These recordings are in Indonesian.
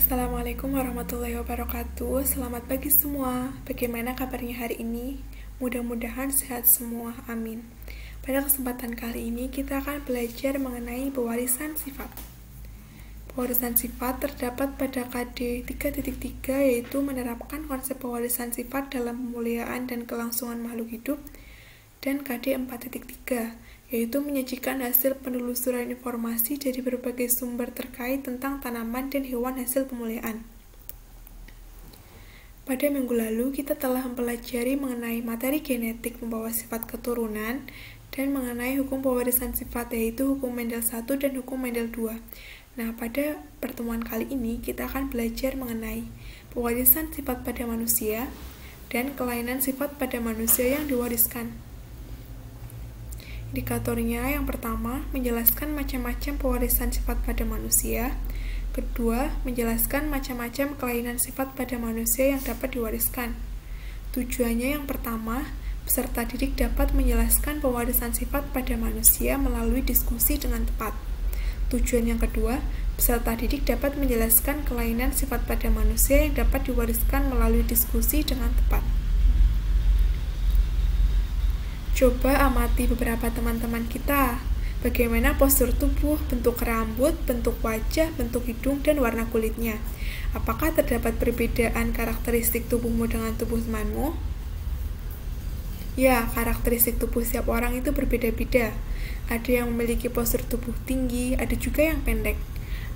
Assalamualaikum warahmatullahi wabarakatuh. Selamat pagi semua. Bagaimana kabarnya hari ini? Mudah-mudahan sehat semua. Amin. Pada kesempatan kali ini kita akan belajar mengenai pewarisan sifat. Pewarisan sifat terdapat pada KD 3.3 yaitu menerapkan konsep pewarisan sifat dalam pemuliaan dan kelangsungan makhluk hidup, dan KD 4.3 yaitu menyajikan hasil penelusuran informasi dari berbagai sumber terkait tentang tanaman dan hewan hasil pemuliaan. Pada minggu lalu, kita telah mempelajari mengenai materi genetik membawa sifat keturunan dan mengenai hukum pewarisan sifat, yaitu hukum Mendel 1 dan hukum Mendel 2. Nah, pada pertemuan kali ini, kita akan belajar mengenai pewarisan sifat pada manusia dan kelainan sifat pada manusia yang diwariskan. Indikatornya yang pertama, menjelaskan macam-macam pewarisan sifat pada manusia. Kedua, menjelaskan macam-macam kelainan sifat pada manusia yang dapat diwariskan. Tujuannya yang pertama, peserta didik dapat menjelaskan pewarisan sifat pada manusia melalui diskusi dengan tepat. Tujuan yang kedua, peserta didik dapat menjelaskan kelainan sifat pada manusia yang dapat diwariskan melalui diskusi dengan tepat. Coba amati beberapa teman-teman kita. Bagaimana postur tubuh, bentuk rambut, bentuk wajah, bentuk hidung, dan warna kulitnya. Apakah terdapat perbedaan karakteristik tubuhmu dengan tubuh temanmu? Ya, karakteristik tubuh setiap orang itu berbeda-beda. Ada yang memiliki postur tubuh tinggi, ada juga yang pendek.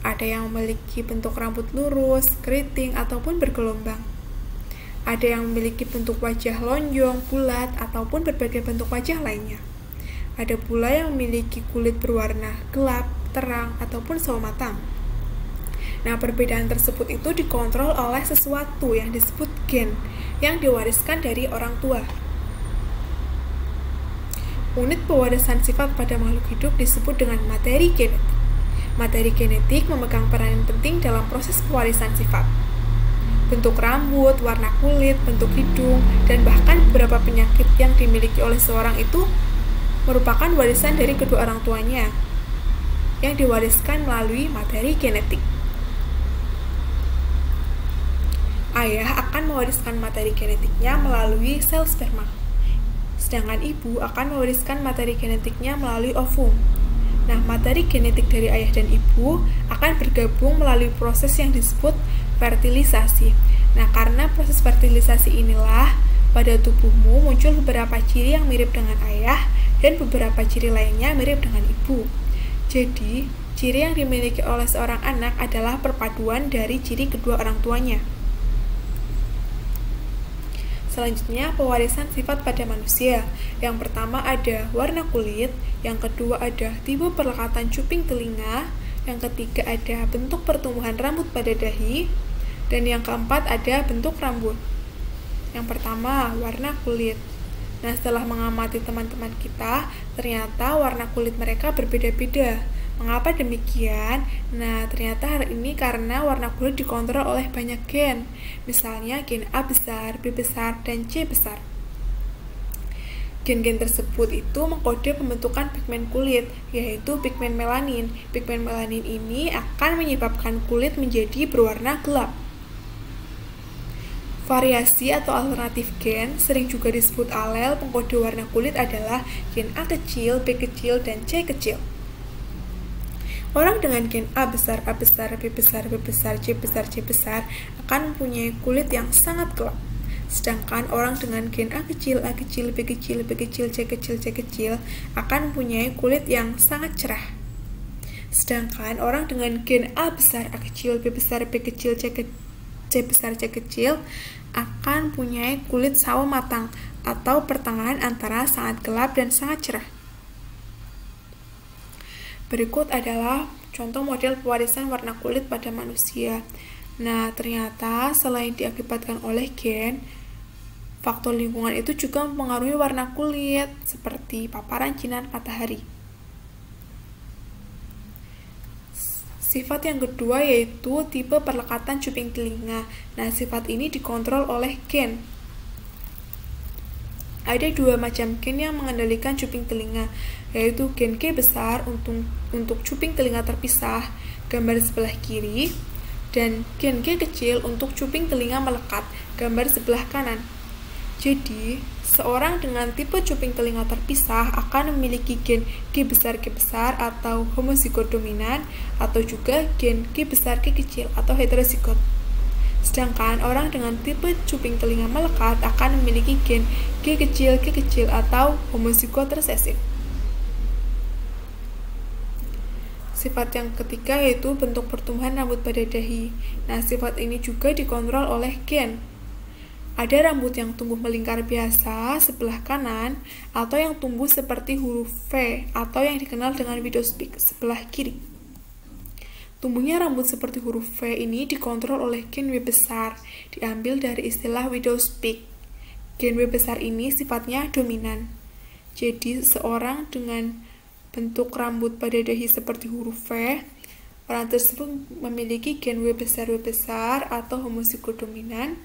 Ada yang memiliki bentuk rambut lurus, keriting, ataupun bergelombang. Ada yang memiliki bentuk wajah lonjong, bulat, ataupun berbagai bentuk wajah lainnya. Ada pula yang memiliki kulit berwarna gelap, terang, ataupun sawo matang. Nah, perbedaan tersebut itu dikontrol oleh sesuatu yang disebut gen, yang diwariskan dari orang tua. Unit pewarisan sifat pada makhluk hidup disebut dengan materi genetik. Materi genetik memegang peranan penting dalam proses pewarisan sifat. Bentuk rambut, warna kulit, bentuk hidung, dan bahkan beberapa penyakit yang dimiliki oleh seorang itu merupakan warisan dari kedua orang tuanya yang diwariskan melalui materi genetik. Ayah akan mewariskan materi genetiknya melalui sel sperma, sedangkan ibu akan mewariskan materi genetiknya melalui ovum. Nah, materi genetik dari ayah dan ibu akan bergabung melalui proses yang disebut fertilisasi. Nah, karena proses fertilisasi inilah pada tubuhmu muncul beberapa ciri yang mirip dengan ayah dan beberapa ciri lainnya mirip dengan ibu. Jadi, ciri yang dimiliki oleh seorang anak adalah perpaduan dari ciri kedua orang tuanya. Selanjutnya, pewarisan sifat pada manusia. Yang pertama ada warna kulit, yang kedua ada tipe perlekatan cuping telinga, yang ketiga ada bentuk pertumbuhan rambut pada dahi, dan yang keempat ada bentuk rambut. Yang pertama, warna kulit. Nah, setelah mengamati teman-teman kita, ternyata warna kulit mereka berbeda-beda. Mengapa demikian? Nah, ternyata hal ini karena warna kulit dikontrol oleh banyak gen. Misalnya gen A besar, B besar, dan C besar. Gen-gen tersebut itu mengkode pembentukan pigmen kulit, yaitu pigmen melanin. Pigmen melanin ini akan menyebabkan kulit menjadi berwarna gelap. Variasi atau alternatif gen, sering juga disebut alel, pengkode warna kulit adalah gen A kecil, B kecil, dan C kecil. Orang dengan gen A besar, B besar, C besar, C besar akan mempunyai kulit yang sangat gelap. Sedangkan orang dengan gen A kecil, B kecil, C kecil akan mempunyai kulit yang sangat cerah. Sedangkan orang dengan gen A besar, A kecil, B besar, B kecil, C besar, C kecil akan mempunyai kulit sawo matang atau pertengahan antara sangat gelap dan sangat cerah. Berikut adalah contoh model pewarisan warna kulit pada manusia. Nah, ternyata selain diakibatkan oleh gen, faktor lingkungan itu juga mempengaruhi warna kulit, seperti paparan sinar matahari. Sifat yang kedua yaitu tipe perlekatan cuping telinga. Nah, sifat ini dikontrol oleh gen. Ada dua macam gen yang mengendalikan cuping telinga, yaitu gen G besar untuk cuping telinga terpisah, gambar sebelah kiri, dan gen G kecil untuk cuping telinga melekat, gambar sebelah kanan. Jadi, seorang dengan tipe cuping telinga terpisah akan memiliki gen G besar atau homozigot dominan, atau juga gen G besar G kecil atau heterozigot. Sedangkan orang dengan tipe cuping telinga melekat akan memiliki gen G kecil atau homozigot resesif. Sifat yang ketiga yaitu bentuk pertumbuhan rambut pada dahi. Nah, sifat ini juga dikontrol oleh gen. Ada rambut yang tumbuh melingkar biasa sebelah kanan, atau yang tumbuh seperti huruf V, atau yang dikenal dengan widow's peak sebelah kiri. Tumbuhnya rambut seperti huruf V ini dikontrol oleh gen W besar, diambil dari istilah widow's peak. Gen W besar ini sifatnya dominan. Jadi, seorang dengan bentuk rambut pada dahi seperti huruf V, orang tersebut memiliki gen W besar atau homozigot dominan,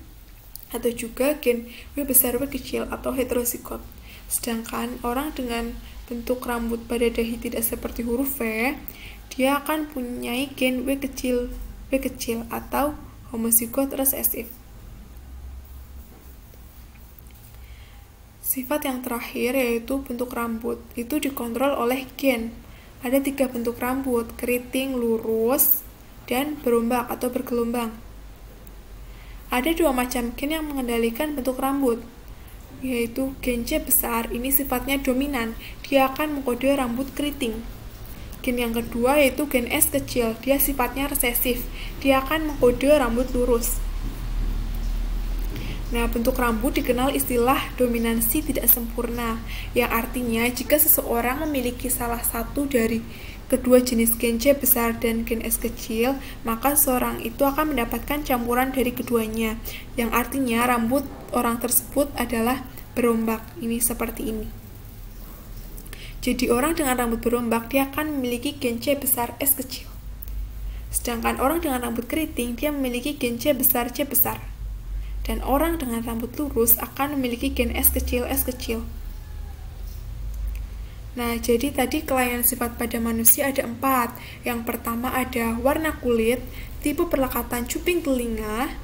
atau juga gen W besar W kecil atau heterozigot. Sedangkan orang dengan bentuk rambut pada dahi tidak seperti huruf V, dia akan mempunyai gen W kecil atau homozigot resesif. Sifat yang terakhir yaitu bentuk rambut, itu dikontrol oleh gen. Ada 3 bentuk rambut, keriting, lurus, dan berombak atau bergelombang. Ada 2 macam gen yang mengendalikan bentuk rambut, yaitu gen C besar, ini sifatnya dominan, dia akan mengkode rambut keriting. Gen yang kedua yaitu gen S kecil, dia sifatnya resesif, dia akan mengkode rambut lurus. Nah, bentuk rambut dikenal istilah dominansi tidak sempurna, yang artinya jika seseorang memiliki salah satu dari kedua jenis gen C besar dan gen S kecil, maka seorang itu akan mendapatkan campuran dari keduanya, yang artinya rambut orang tersebut adalah berombak, ini seperti ini. Jadi orang dengan rambut berombak, dia akan memiliki gen C besar S kecil. Sedangkan orang dengan rambut keriting, dia memiliki gen C besar C besar. Dan orang dengan rambut lurus akan memiliki gen S kecil. Nah, jadi tadi kelainan sifat pada manusia ada 4. Yang pertama ada warna kulit, tipe perlekatan cuping telinga,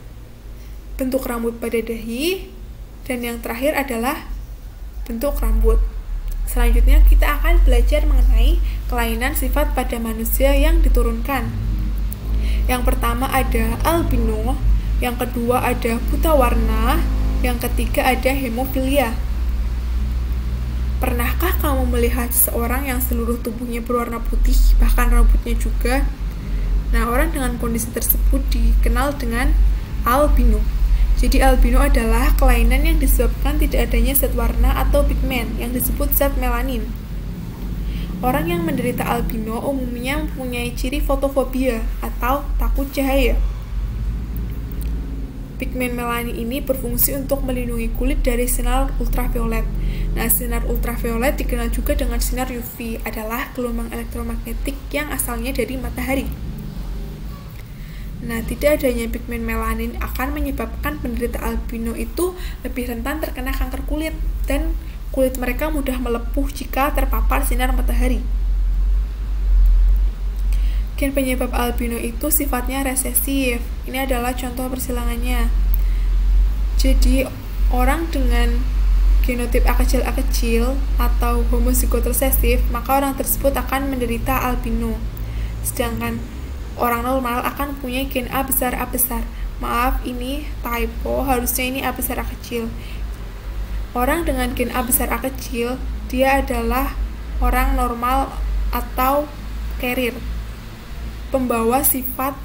bentuk rambut pada dahi, dan yang terakhir adalah bentuk rambut. Selanjutnya kita akan belajar mengenai kelainan sifat pada manusia yang diturunkan. Yang pertama ada albino, yang kedua ada buta warna, yang ketiga ada hemofilia. Pernahkah kamu melihat seorang yang seluruh tubuhnya berwarna putih, bahkan rambutnya juga? Nah, orang dengan kondisi tersebut dikenal dengan albino. Jadi albino adalah kelainan yang disebabkan tidak adanya zat warna atau pigmen yang disebut zat melanin. Orang yang menderita albino umumnya mempunyai ciri fotofobia atau takut cahaya. Pigmen melanin ini berfungsi untuk melindungi kulit dari sinar ultraviolet. Nah, sinar ultraviolet dikenal juga dengan sinar UV, adalah gelombang elektromagnetik yang asalnya dari matahari. Nah, tidak adanya pigmen melanin akan menyebabkan penderita albino itu lebih rentan terkena kanker kulit, dan kulit mereka mudah melepuh jika terpapar sinar matahari. Gen penyebab albino itu sifatnya resesif. Ini adalah contoh persilangannya. Jadi, orang dengan genotip A kecil atau homozigot resesif, maka orang tersebut akan menderita albino. Sedangkan orang normal akan punya gen A besar. Maaf, ini typo, harusnya ini A besar A kecil. Orang dengan gen A besar A kecil, dia adalah orang normal atau carrier, pembawa sifat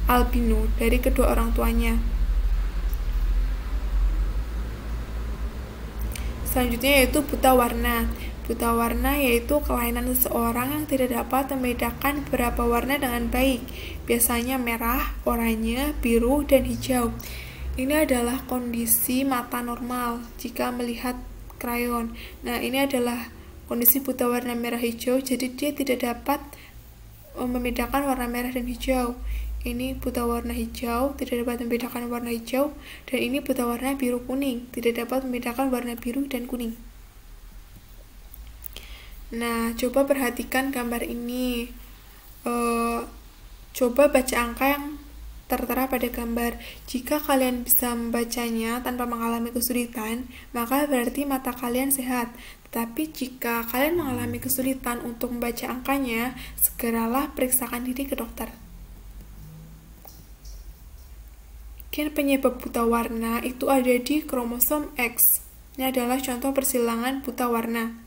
albino dari kedua orang tuanya. Selanjutnya yaitu buta warna. Buta warna yaitu kelainan seseorang yang tidak dapat membedakan beberapa warna dengan baik, biasanya merah, oranye, biru, dan hijau. Ini adalah kondisi mata normal jika melihat krayon. Nah, ini adalah kondisi buta warna merah hijau, jadi dia tidak dapat membedakan warna merah dan hijau. Ini buta warna hijau, tidak dapat membedakan warna hijau, dan ini buta warna biru kuning, tidak dapat membedakan warna biru dan kuning. Nah, coba perhatikan gambar ini. Coba baca angka yang tertera pada gambar. Jika kalian bisa membacanya tanpa mengalami kesulitan, maka berarti mata kalian sehat. Tetapi jika kalian mengalami kesulitan untuk membaca angkanya, segeralah periksakan diri ke dokter. Gen penyebab buta warna itu ada di kromosom X. Ini adalah contoh persilangan buta warna.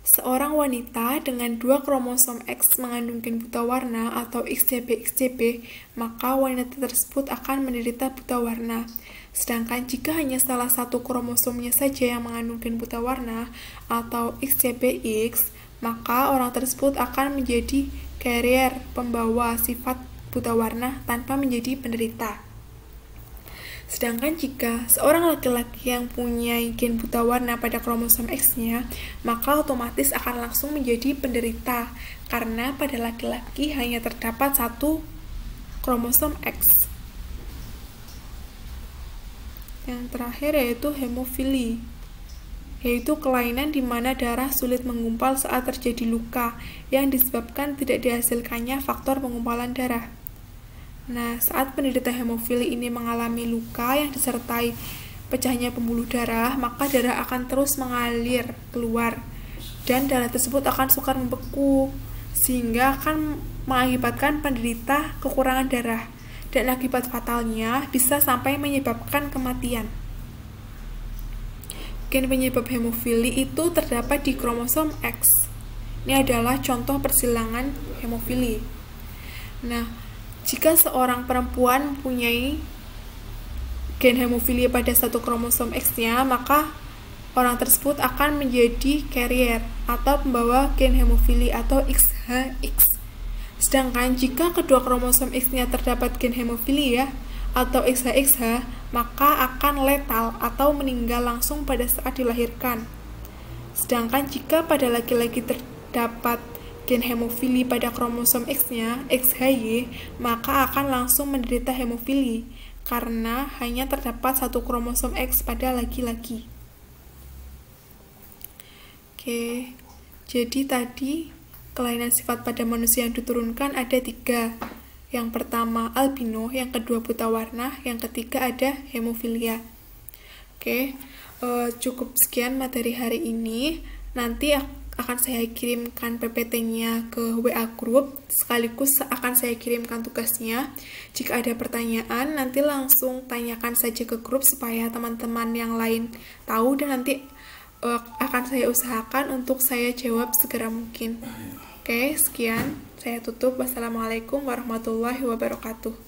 Seorang wanita dengan 2 kromosom X mengandung gen buta warna atau XJB-XJB, maka wanita tersebut akan menderita buta warna. Sedangkan jika hanya salah satu kromosomnya saja yang mengandung gen buta warna atau XJB-X, maka orang tersebut akan menjadi carrier, pembawa sifat buta warna tanpa menjadi penderita. Sedangkan jika seorang laki-laki yang punya gen buta warna pada kromosom X-nya, maka otomatis akan langsung menjadi penderita, karena pada laki-laki hanya terdapat 1 kromosom X. Yang terakhir yaitu hemofili, yaitu kelainan di mana darah sulit menggumpal saat terjadi luka, yang disebabkan tidak dihasilkannya faktor penggumpalan darah. Nah, saat penderita hemofili ini mengalami luka yang disertai pecahnya pembuluh darah, maka darah akan terus mengalir keluar, dan darah tersebut akan sukar membeku, sehingga akan mengakibatkan penderita kekurangan darah, dan akibat fatalnya bisa sampai menyebabkan kematian. Gen penyebab hemofili itu terdapat di kromosom X. Ini adalah contoh persilangan hemofili. Nah, jika seorang perempuan mempunyai gen hemofili pada 1 kromosom X-nya, maka orang tersebut akan menjadi carrier atau pembawa gen hemofili atau XHX. Sedangkan jika kedua kromosom X-nya terdapat gen hemofilia atau XHXH, maka akan letal atau meninggal langsung pada saat dilahirkan. Sedangkan jika pada laki-laki terdapat gen hemofili pada kromosom X-nya, XHY, maka akan langsung menderita hemofili, karena hanya terdapat 1 kromosom X pada laki-laki. Oke, jadi tadi kelainan sifat pada manusia yang diturunkan ada 3. Yang pertama albino, yang kedua buta warna, yang ketiga ada hemofilia. Oke, cukup sekian materi hari ini. Nanti akan saya kirimkan PPT-nya ke WA group, sekaligus akan saya kirimkan tugasnya. Jika ada pertanyaan, nanti langsung tanyakan saja ke grup supaya teman-teman yang lain tahu, dan nanti akan saya usahakan untuk saya jawab segera mungkin. Oke, sekian. Saya tutup. Wassalamualaikum warahmatullahi wabarakatuh.